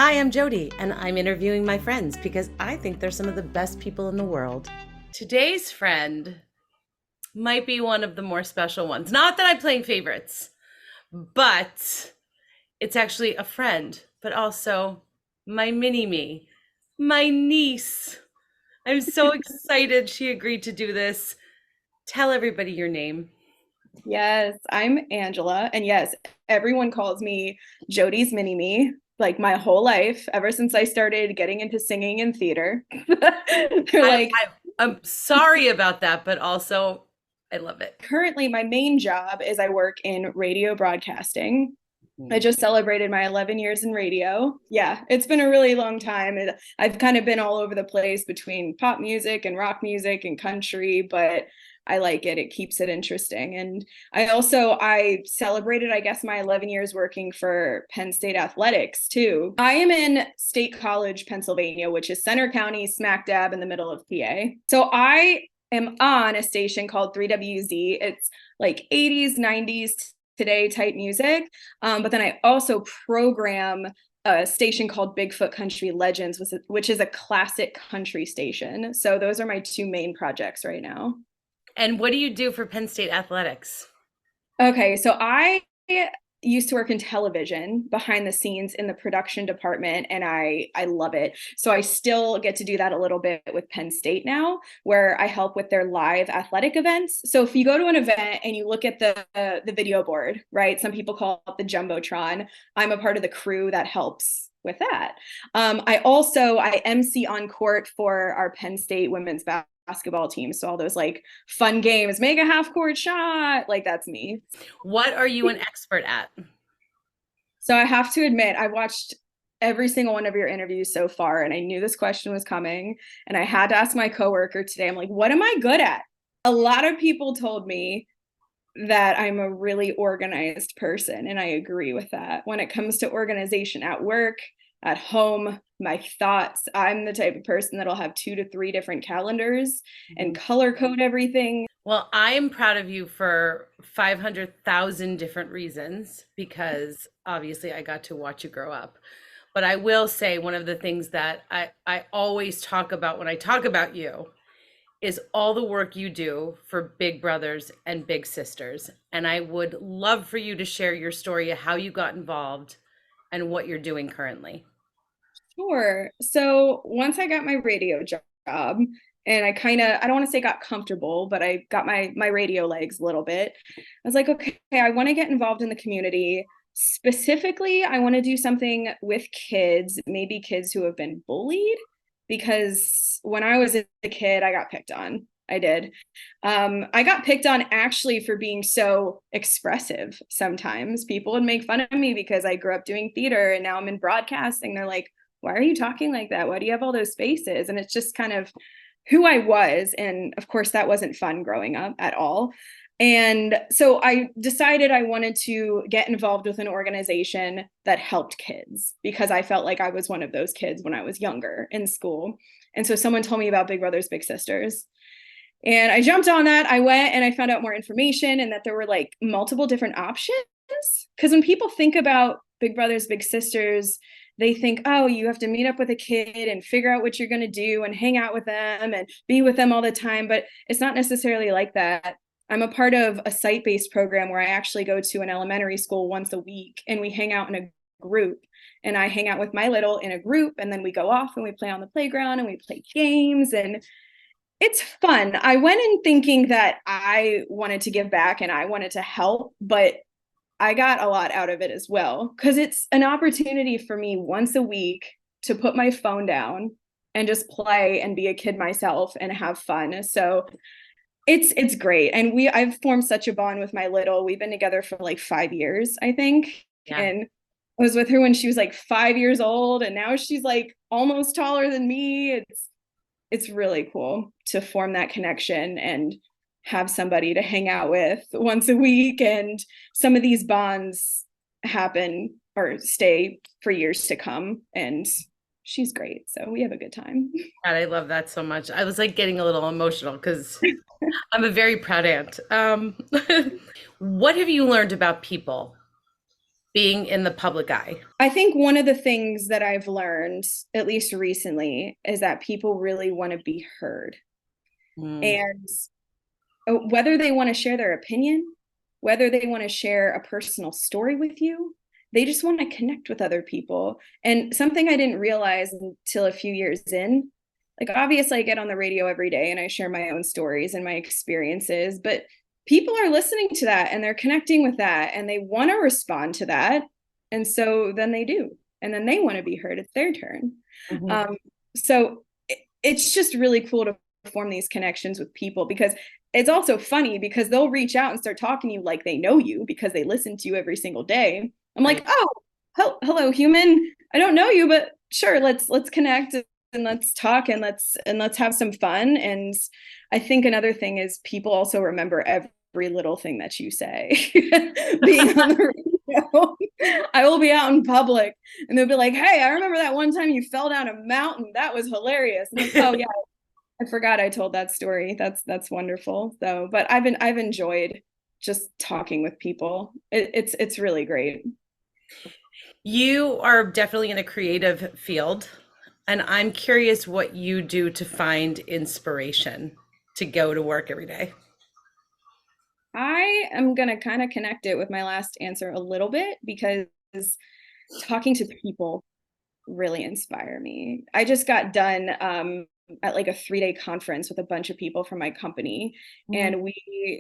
Hi, I'm Jody, and I'm interviewing my friends because I think they're some of the best people in the world. Today's friend might be one of the more special ones. Not that I'm playing favorites, but it's actually a friend, but also my mini me, my niece. I'm so excited she agreed to do this. Tell everybody your name. Yes, I'm Angela. And yes, everyone calls me Jody's mini me, like my whole life, ever since I started getting into singing and theater. They're I, like, I I'm sorry about that, but also I love it. currently, my main job is I work in radio broadcasting. I just celebrated my 11 years in radio. Yeah, it's been a really long time. I've kind of been all over the place between pop music and rock music and country, but I like it. It keeps it interesting. And I celebrated, I guess, my 11 years working for Penn State Athletics too. I am in State College, Pennsylvania, which is Center County, smack dab in the middle of PA. So I am on a station called 3WZ. It's like 80s, 90s today type music. But then I also program a station called Bigfoot Country Legends, which is a classic country station. So those are my two main projects right now. And what do you do for Penn State Athletics? Okay, so I used to work in television behind the scenes in the production department, and I love it. So I still get to do that a little bit with Penn State now, where I help with their live athletic events. So if you go to an event and you look at the video board, right? Some people call it the jumbotron. I'm a part of the crew that helps with that. I MC on court for our Penn State women's basketball team. So all those like fun games, make a half court shot, like that's me. What are you an expert at? So I have to admit, I watched every single one of your interviews so far, and I knew this question was coming. And I had to ask my coworker today, I'm like, what am I good at? A lot of people told me that I'm a really organized person, and I agree with that. When it comes to organization at work, at home, my thoughts, I'm the type of person that'll have 2 to 3 different calendars and color code everything. Well, I am proud of you for 500,000 different reasons because obviously I got to watch you grow up. But I will say one of the things that I always talk about when I talk about you is all the work you do for big brothers and big sisters. And I would love for you to share your story of how you got involved and what you're doing currently. Sure. So once I got my radio job, and I don't want to say got comfortable, but I got my radio legs a little bit. I was like, okay, I want to get involved in the community. Specifically, I want to do something with kids, maybe kids who have been bullied, because when I was a kid, I got picked on. I did. I got picked on actually for being so expressive. Sometimes people would make fun of me because I grew up doing theater and now I'm in broadcasting. They're like, why are you talking like that? Why do you have all those spaces? And it's just kind of who I was. And of course, that wasn't fun growing up at all. And so I decided I wanted to get involved with an organization that helped kids because I felt like I was one of those kids when I was younger in school. And so someone told me about Big Brothers Big Sisters. And I jumped on that. I went and I found out more information and that there were like multiple different options. Because when people think about Big Brothers Big Sisters, they think, oh, you have to meet up with a kid and figure out what you're going to do and hang out with them and be with them all the time. But it's not necessarily like that. I'm a part of a site-based program where I actually go to an elementary school once a week and we hang out in a group. And I hang out with my little in a group, and then we go off and we play on the playground and we play games, and it's fun. I went in thinking that I wanted to give back and I wanted to help, but I got a lot out of it as well because it's an opportunity for me once a week to put my phone down and just play and be a kid myself and have fun. So it's great. And I've formed such a bond with my little. We've been together for like 5 years, I think. Yeah. And I was with her when she was like 5 years old, and now she's like almost taller than me. It's really cool to form that connection and have somebody to hang out with once a week. And some of these bonds happen or stay for years to come. And she's great. So we have a good time. God, I love that so much. I was like getting a little emotional because I'm a very proud aunt. What have you learned about people? being in the public eye? I think one of the things that I've learned, at least recently, is that people really want to be heard. Mm, And whether they want to share their opinion, whether they want to share a personal story with you, they just want to connect with other people. And something I didn't realize until a few years in, like obviously I get on the radio every day and I share my own stories and my experiences, but people are listening to that and they're connecting with that and they want to respond to that. And so then they do. And then they want to be heard. It's their turn. mhm. Um, so it's just really cool to form these connections with people because it's also funny because they'll reach out and start talking to you like they know you because they listen to you every single day. I'm Right. like, oh, hello, human. I don't know you, but sure, let's connect and let's talk and let's have some fun. And I think another thing is people also remember every little thing that you say. Being on the radio, I will be out in public and they'll be like, "Hey, I remember that one time you fell down a mountain. That was hilarious." I'm like, "Oh yeah, I forgot I told that story. That's wonderful." So, but I've enjoyed just talking with people. It's really great. You are definitely in a creative field, and I'm curious what you do to find inspiration to go to work every day. I am gonna kind of connect it with my last answer a little bit because talking to people really inspire me. I just got done at like a 3-day conference with a bunch of people from my company, Mm, and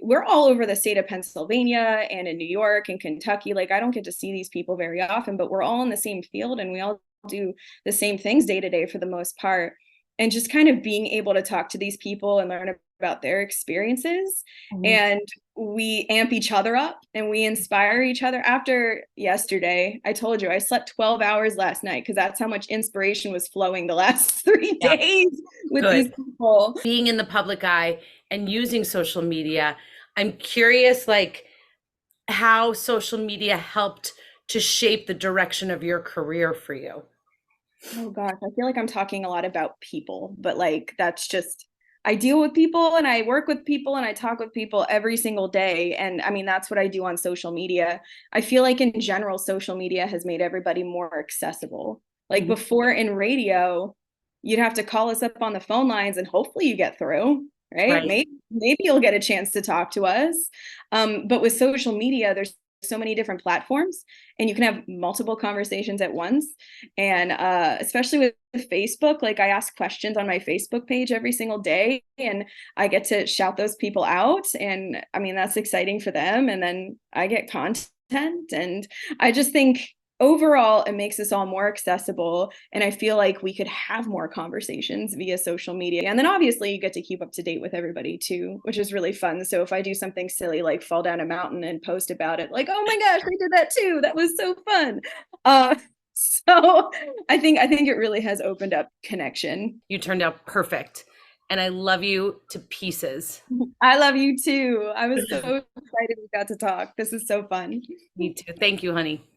we're all over the state of Pennsylvania and in New York and Kentucky. Like I don't get to see these people very often, but we're all in the same field and we all do the same things day to day for the most part. And just kind of being able to talk to these people and learn about their experiences, mhm. and we amp each other up and we inspire each other. After yesterday, I told you I slept 12 hours last night because that's how much inspiration was flowing the last three Yeah, days with these good. people. Being in the public eye and using social media, I'm curious, like, how social media helped to shape the direction of your career for you. Oh gosh, I feel like I'm talking a lot about people, but like that's just I deal with people and I work with people and I talk with people every single day. And I mean, that's what I do on social media. I feel like in general, social media has made everybody more accessible. Like Mhm. before in radio, you'd have to call us up on the phone lines and hopefully you get through, right? Right. Maybe you'll get a chance to talk to us. But with social media, there's so many different platforms and you can have multiple conversations at once. And especially with Facebook, like I ask questions on my Facebook page every single day and I get to shout those people out. And I mean, that's exciting for them. And then I get content. And I just think overall, it makes us all more accessible. And I feel like we could have more conversations via social media. And then obviously, you get to keep up to date with everybody too, which is really fun. So if I do something silly like fall down a mountain and post about it, like, oh my gosh, I did that too. That was so fun. Uh, so I think it really has opened up connection. You turned out perfect, and I love you to pieces. I love you too. I was so excited we got to talk. This is so fun. Me too. Thank you, honey.